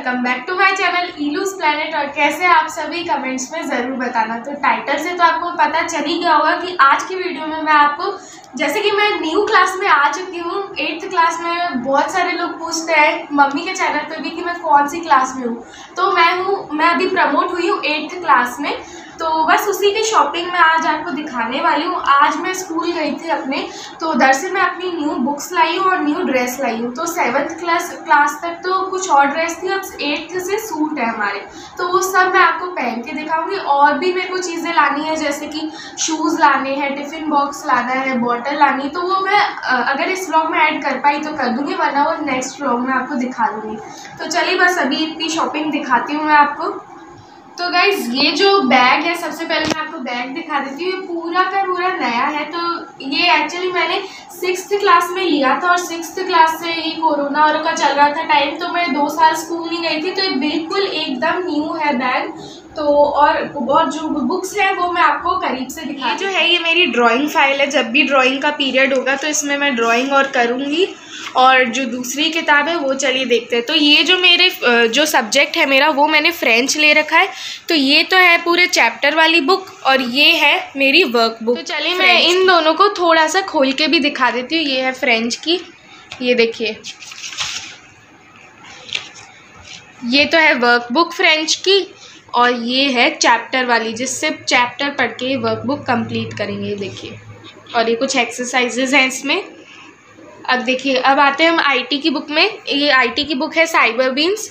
Welcome back to my channel ईलूस planet. और कैसे आप सभी कमेंट्स में ज़रूर बताना। तो टाइटल से तो आपको पता चल ही गया होगा कि आज की वीडियो में मैं आपको, जैसे कि मैं न्यू क्लास में आ चुकी हूँ, 8th क्लास में। बहुत सारे लोग पूछते हैं मम्मी के चैनल पे भी कि मैं कौन सी क्लास में हूँ। तो मैं अभी प्रमोट हुई हूँ 8th क्लास में। तो बस उसी की शॉपिंग में आज आपको दिखाने वाली हूँ। आज मैं स्कूल गई थी अपने, तो उधर से मैं अपनी न्यू बुक्स लाई हूँ और न्यू ड्रेस लाई हूँ। तो 7th क्लास तक तो कुछ और ड्रेस थी, अब 8th से सूट है हमारे, तो वो सब मैं आपको पहन के दिखाऊंगी। और भी मेरे को चीज़ें लानी है, जैसे कि शूज़ लाने हैं, टिफ़िन बॉक्स लाना है, बॉटल लानी है। तो वो मैं अगर इस व्लॉग में ऐड कर पाई तो कर दूँगी, वरना वो नेक्स्ट व्लॉग में आपको दिखा दूँगी। तो चलिए बस अभी इतनी शॉपिंग दिखाती हूँ मैं आपको। तो गाइज ये जो बैग है, सबसे पहले मैं आपको बैग दिखा देती हूँ। ये पूरा का पूरा नया है। तो ये एक्चुअली मैंने 6th क्लास में लिया था, और 6th क्लास से ये कोरोना और का चल रहा था टाइम, तो मैं 2 साल स्कूल नहीं गई थी। तो ये बिल्कुल एकदम न्यू है बैग। तो और जो बुक्स है वो मैं आपको करीब से दिखा। जो है ये मेरी ड्राइंग फाइल है। जब भी ड्राइंग का पीरियड होगा तो इसमें मैं ड्राइंग और करूँगी। और जो दूसरी किताब है वो चलिए देखते हैं। तो ये जो मेरे जो सब्जेक्ट है मेरा, वो मैंने फ्रेंच ले रखा है। तो ये तो है पूरे चैप्टर वाली बुक, और ये है मेरी वर्क बुक। तो चलिए मैं इन दोनों को थोड़ा सा खोल के भी दिखा देती हूँ। ये है फ्रेंच की, ये देखिए, ये तो है वर्क बुक फ्रेंच की, और ये है चैप्टर वाली, जिससे चैप्टर पढ़ के वर्क बुक कंप्लीट करेंगे। देखिए, और ये कुछ एक्सरसाइजेज हैं इसमें। अब देखिए, अब आते हैं हम आईटी की बुक में। ये आईटी की बुक है साइबर बीन्स।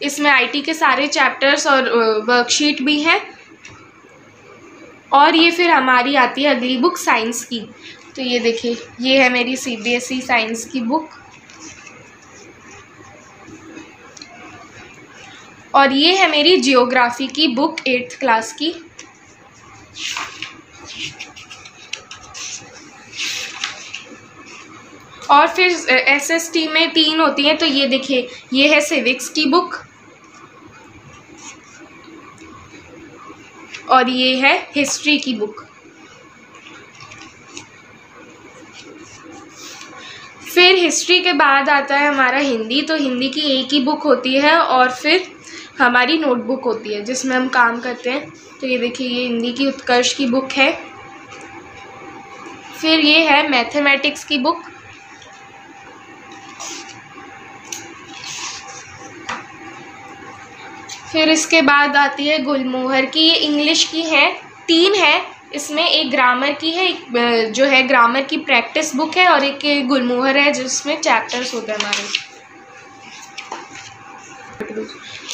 इसमें आईटी के सारे चैप्टर्स और वर्कशीट भी हैं। और ये फिर हमारी आती है अगली बुक साइंस की। तो ये देखिए, ये है मेरी सीबीएसई साइंस की बुक। और ये है मेरी जियोग्राफी की बुक 8th क्लास की। और फिर एसएसटी में 3 होती हैं। तो ये देखिए, ये है सिविक्स की बुक, और ये है हिस्ट्री की बुक। फिर हिस्ट्री के बाद आता है हमारा हिंदी। तो हिंदी की एक ही बुक होती है, और फिर हमारी नोटबुक होती है जिसमें हम काम करते हैं। तो ये देखिए, ये हिंदी की उत्कर्ष की बुक है। फिर ये है मैथमेटिक्स की बुक। फिर इसके बाद आती है गुलमोहर की। ये इंग्लिश की है, 3 है इसमें। एक ग्रामर की है, एक जो है ग्रामर की प्रैक्टिस बुक है, और एक गुलमोहर है जिसमें चैप्टर्स होते हैं हमारे।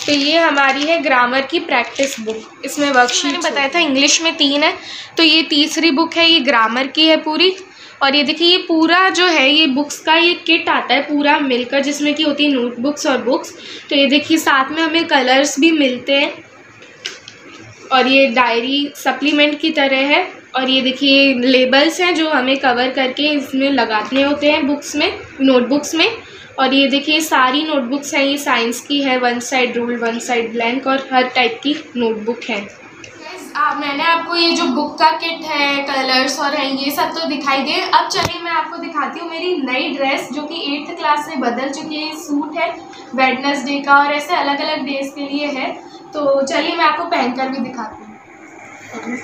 तो ये हमारी है ग्रामर की प्रैक्टिस बुक। इसमें वर्कशीट, मैंने बताया था इंग्लिश में 3 है। तो ये तीसरी बुक है, ये ग्रामर की है पूरी। और ये देखिए, ये पूरा जो है ये बुक्स का ये किट आता है पूरा मिलकर, जिसमें कि होती है नोटबुक्स और बुक्स। तो ये देखिए, साथ में हमें कलर्स भी मिलते हैं, और ये डायरी सप्लीमेंट की तरह है। और ये देखिए, लेबल्स हैं जो हमें कवर करके इसमें लगाने होते हैं बुक्स में, नोटबुक्स में। और ये देखिए, सारी नोटबुक्स हैं। ये साइंस की है, 1 साइड रूल्ड 1 साइड ब्लैंक, और हर टाइप की नोटबुक है। मैंने आपको ये जो बुक का किट है, कलर्स और है, ये सब तो दिखाई दे। अब चलिए मैं आपको दिखाती हूँ मेरी नई ड्रेस, जो कि 8th क्लास से बदल चुकी है। सूट है वेडनेसडे का, और ऐसे अलग अलग डेज के लिए है। तो चलिए मैं आपको पहनकर भी दिखाती हूँ।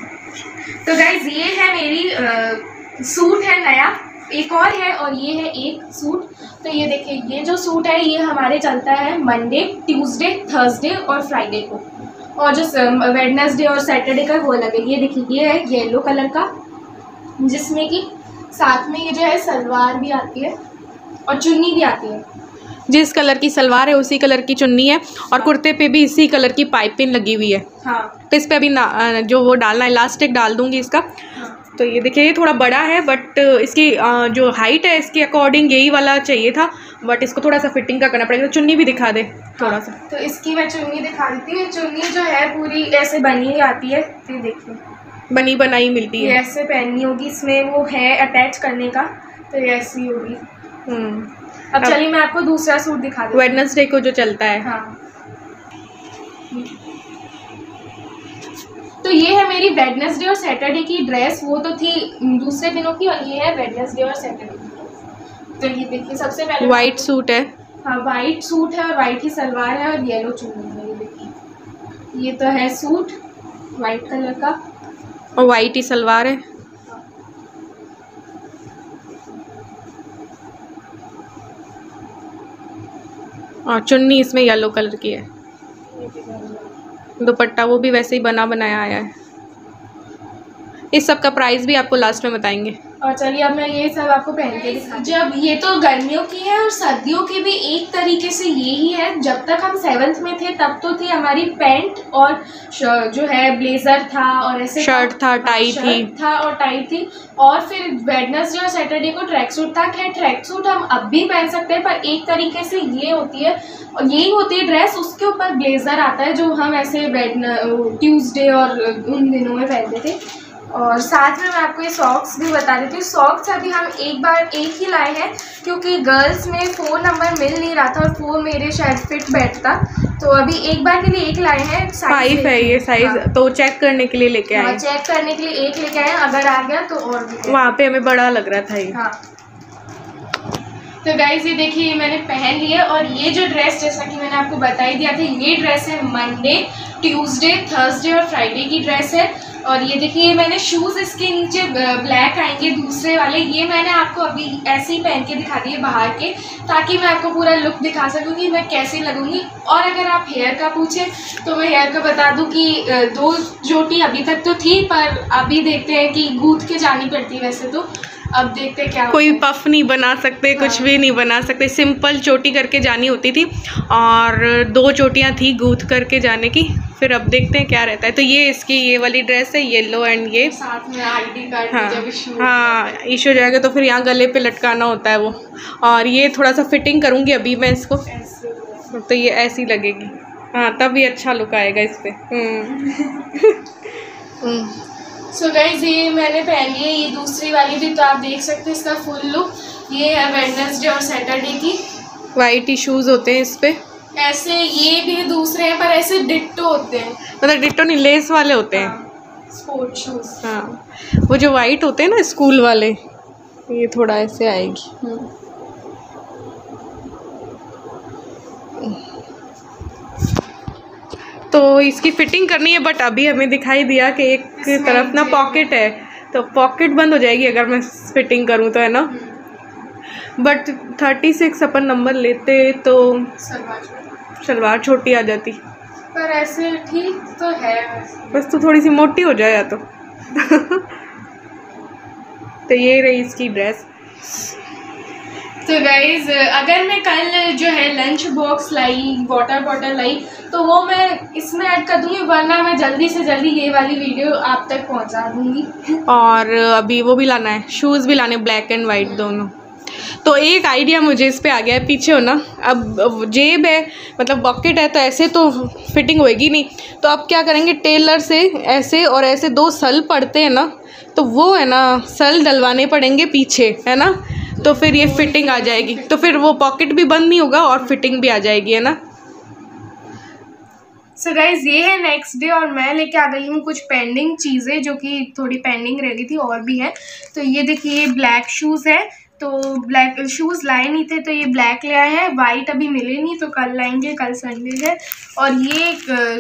तो गाइज, ये है मेरी सूट है नया, एक और है, और ये है एक सूट। तो ये देखिए, ये जो सूट है ये हमारे चलता है मंडे, ट्यूसडे, थर्सडे और फ्राइडे को, और जो वेडनेसडे और सैटरडे का वो अलग है। ये देखिए, ये है येलो कलर का, जिसमें कि साथ में ये जो है सलवार भी आती है और चुन्नी भी आती है। जिस कलर की सलवार है उसी कलर की चुन्नी है, और कुर्ते पे भी इसी कलर की पाइपिंग लगी हुई है। हाँ, तो इस पे अभी जो वो डालना है, इलास्टिक डाल दूंगी इसका। हाँ। तो ये देखिए, ये थोड़ा बड़ा है, बट इसकी जो हाइट है इसके अकॉर्डिंग यही वाला चाहिए था, बट इसको थोड़ा सा फिटिंग का करना पड़ेगा। तो चुन्नी भी दिखा दे थोड़ा सा। तो इसकी मैं चुन्नी दिखा देती हूँ। चुन्नी जो है पूरी ऐसे बनी हुई आती है। तो देखिए, बनी बनाई मिलती है, ऐसे पहननी होगी। इसमें वो है अटैच करने का, तो ये ऐसी होगी। अब चलिए मैं आपको दूसरा सूट दिखा दूँ, वेडनेसडे को जो चलता है। हाँ, तो ये है मेरी वेडनेसडे और सैटरडे की ड्रेस। वो तो थी दूसरे दिनों की, और ये है वेडनेसडे और सैटरडे की। तो ये देखिए, सबसे पहले वाइट सूट है। हाँ वाइट सूट है और वाइट ही सलवार है और येलो चुन्नी है। ये देखिए, ये तो है सूट वाइट कलर का और वाइट ही सलवार है। और चुन्नी इसमें येलो कलर की है। दुपट्टा वो भी वैसे ही बना बनाया आया है। इस सब का प्राइस भी आपको लास्ट में बताएंगे। और चलिए अब मैं ये सब आपको पहन के दिखा। जब ये तो गर्मियों की है और सर्दियों की भी एक तरीके से यही है। जब तक हम 7th में थे तब तो थी हमारी पैंट और जो है ब्लेजर था और ऐसे शर्ट था, टाई था और टाई थी। और फिर वेडनेसडे और सैटरडे को ट्रैक सूट था। खैर ट्रैक सूट हम अब भी पहन सकते हैं, पर एक तरीके से ये होती है और यही होती है ड्रेस, उसके ऊपर ब्लेजर आता है जो हम ऐसे ट्यूसडे और उन दिनों में पहनते थे। और साथ में मैं आपको ये सॉक्स भी बता देती हूँ। सॉक्स अभी हम एक ही लाए हैं क्योंकि गर्ल्स में 4 नंबर मिल नहीं रहा था और 4 मेरे शायद फिट बैठता, तो अभी एक बार के लिए एक लाए हैं। 5 है ये साइज। हाँ। तो चेक करने के लिए लेके आए। चेक करने के लिए एक लेके आए, अगर आ गया तो और भी। वहाँ पे हमें बड़ा लग रहा था ये। हाँ तो गाइज ये देखिए मैंने पहन लिया। और ये जो ड्रेस जैसा कि मैंने आपको बता ही दिया था, ये ड्रेस है मंडे, ट्यूसडे, थर्सडे और फ्राइडे की ड्रेस है। और ये देखिए मैंने शूज़ इसके नीचे ब्लैक आएंगे दूसरे वाले, ये मैंने आपको अभी ऐसे ही पहन के दिखा दिए बाहर के, ताकि मैं आपको पूरा लुक दिखा सकूँ कि मैं कैसी लगूंगी। और अगर आप हेयर का पूछें तो मैं हेयर का बता दूं कि 2 चोटी अभी तक तो थी, पर अभी देखते हैं कि गूंथ के जानी पड़ती है वैसे तो। अब देखते हैं क्या कोई पफ नहीं बना सकते। हाँ। कुछ भी नहीं बना सकते, सिंपल चोटी करके जानी होती थी और 2 चोटियाँ थी गूंथ करके जाने की। फिर अब देखते हैं क्या रहता है। तो ये इसकी ये वाली ड्रेस है येलो एंड ये साथ में ID कार्ड। हाँ जब इशू हो जाएगा तो फिर यहाँ गले पे लटकाना होता है वो। और ये थोड़ा सा फिटिंग करूँगी अभी मैं इसको, तो ये ऐसी लगेगी। हाँ तब ये अच्छा लुक आएगा इस पर। सो गाइज ये मैंने पहन ली है, ये दूसरी वाली भी, तो आप देख सकते हैं इसका फुल लुक। ये है वेडनेसडे और सैटरडे की। वाइट ही शूज़ होते हैं इस पे ऐसे, ये भी दूसरे हैं पर ऐसे डिट्टो होते हैं, मतलब डिट्टो नहीं, लेस वाले होते हैं। हाँ, स्पोर्ट शूज। हाँ वो जो वाइट होते हैं ना स्कूल वाले, ये थोड़ा ऐसे आएगी। तो इसकी फिटिंग करनी है, बट अभी हमें दिखाई दिया कि एक तरफ ना पॉकेट है, तो पॉकेट बंद हो जाएगी अगर मैं फिटिंग करूँ तो, है ना। बट 36 अपन नंबर लेते तो सलवार छोटी आ जाती, पर ऐसे ठीक तो है बस तो थोड़ी सी मोटी हो जाए या तो। तो ये रही इसकी ड्रेस। तो गाइज अगर मैं कल जो है लंच बॉक्स लाई, वाटर बॉटल लाई, तो वो मैं इसमें ऐड कर दूँगी, वरना मैं जल्दी से जल्दी ये वाली वीडियो आप तक पहुंचा दूँगी। और अभी वो भी लाना है, शूज़ भी लाने, ब्लैक एंड वाइट दोनों। तो एक आइडिया मुझे इस पे आ गया है, पीछे हो ना, अब जेब है मतलब पॉकेट है, तो ऐसे तो फिटिंग होएगी नहीं, तो अब क्या करेंगे, टेलर से ऐसे और ऐसे 2 सल पड़ते हैं ना, तो वो है ना सल डलवाने पड़ेंगे पीछे, है ना, तो फिर ये फिटिंग आ जाएगी, तो फिर वो पॉकेट भी बंद नहीं होगा और फिटिंग भी आ जाएगी, है ना। सो गाइज ये है नेक्स्ट डे और मैं लेके आ गई हूँ कुछ पेंडिंग चीज़ें जो कि थोड़ी पेंडिंग रह गई थी और भी है। तो ये देखिए ये ब्लैक शूज़ है, तो ब्लैक शूज़ लाए नहीं थे तो ये ब्लैक ले आए हैं, वाइट अभी मिले नहीं तो कल लाएंगे, कल संडे है। और ये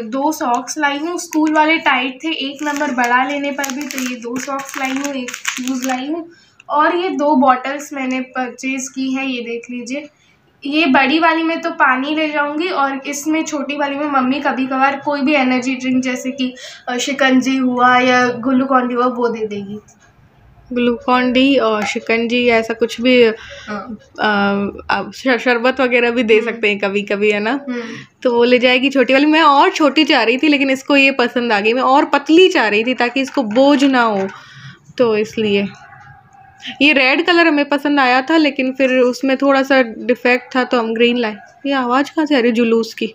2 सॉक्स लाई हूँ, स्कूल वाले टाइट थे 1 नंबर बड़ा लेने पर भी, तो ये 2 सॉक्स लाई हूँ, 1 शूज़ लाई हूँ। और ये 2 बॉटल्स मैंने परचेज़ की हैं, ये देख लीजिए। ये बड़ी वाली में तो पानी ले जाऊंगी और इसमें छोटी वाली में मम्मी कभी कभार कोई भी एनर्जी ड्रिंक जैसे कि शिकंजी हुआ या ग्लूकॉन डी हुआ वो दे देगी। ग्लूकॉन डी और शिकंजी ऐसा कुछ भी, शरबत वगैरह भी दे सकते हैं कभी कभी, है ना। तो वो ले जाएगी छोटी वाली। मैं और छोटी चाह रही थी लेकिन इसको ये पसंद आ गई, मैं और पतली चाह रही थी ताकि इसको बोझ ना हो, तो इसलिए ये रेड कलर हमें पसंद आया था लेकिन फिर उसमें थोड़ा सा डिफेक्ट था तो हम ग्रीन लाए। ये आवाज़ कहाँ से आ रही है जुलूस की।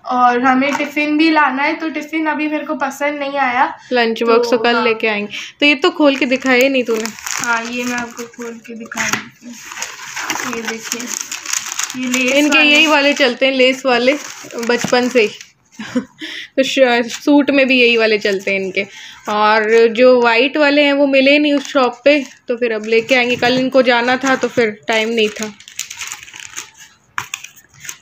और हमें टिफ़िन भी लाना है, तो टिफ़िन अभी मेरे को पसंद नहीं आया, लंच बॉक्स तो कल लेके आएंगे। तो ये तो खोल के दिखाया नहीं तूने। हाँ ये मैं आपको खोल के दिखा देती हूँ, ये देखिए ये लेस इनके यही वाले चलते हैं, लेस वाले बचपन से ही। तो सूट में भी यही वाले चलते हैं इनके। और जो वाइट वाले हैं वो मिले नहीं उस शॉप पे, तो फिर अब लेके आएंगे। कल इनको जाना था तो फिर टाइम नहीं था।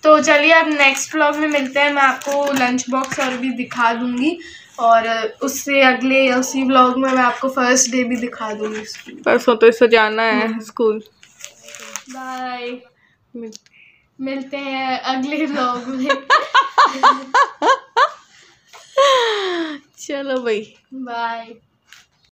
तो चलिए अब नेक्स्ट व्लॉग में मिलते हैं। मैं आपको लंच बॉक्स और भी दिखा दूंगी और उससे अगले उसी व्लॉग में मैं आपको फर्स्ट डे भी दिखा दूंगी। परसों तो इससे जाना है स्कूल। बाय, मिलते हैं अगले व्लॉग में। चलो भाई, बाय।